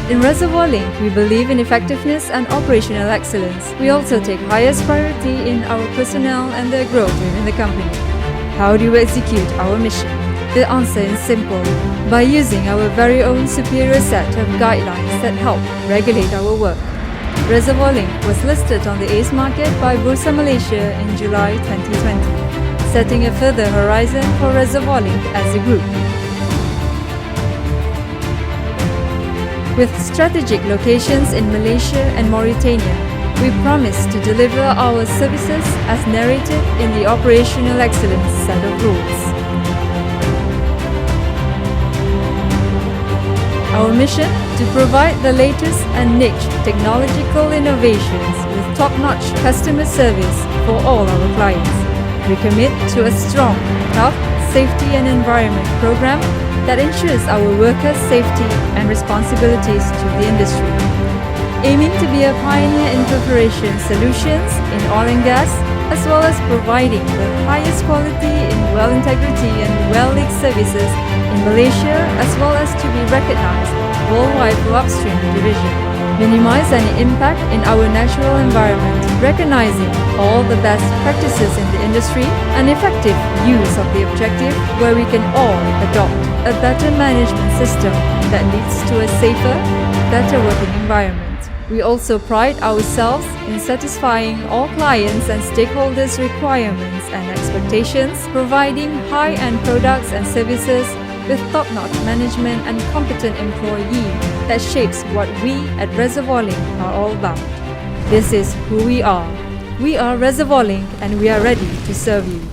In Reservoir Link, we believe in effectiveness and operational excellence. We also take highest priority in our personnel and their growth within the company. How do we execute our mission? The answer is simple: by using our very own superior set of guidelines that help regulate our work. Reservoir Link was listed on the ACE market by Bursa Malaysia in July 2020, setting a further horizon for Reservoir Link as a group. With strategic locations in Malaysia and Mauritania, we promise to deliver our services as narrated in the Operational Excellence set of rules. Our mission: to provide the latest and niche technological innovations with top-notch customer service for all our clients. We commit to a strong health, safety and environment program that ensures our workers' safety and responsibilities to the industry. Aiming to be a pioneer in perforation solutions in oil and gas, as well as providing the highest quality in well integrity and well leak services in Malaysia, as well as to be recognized worldwide for upstream division. Minimize any impact in our natural environment, recognizing all the best practices in the industry and effective use of the objective where we can all adopt a better management system that leads to a safer, better working environment. We also pride ourselves in satisfying all clients' and stakeholders' requirements and expectations, providing high-end products and services with top-notch management and competent employee that shapes what we at Reservoir Link are all about. This is who we are. We are Reservoir Link and we are ready to serve you.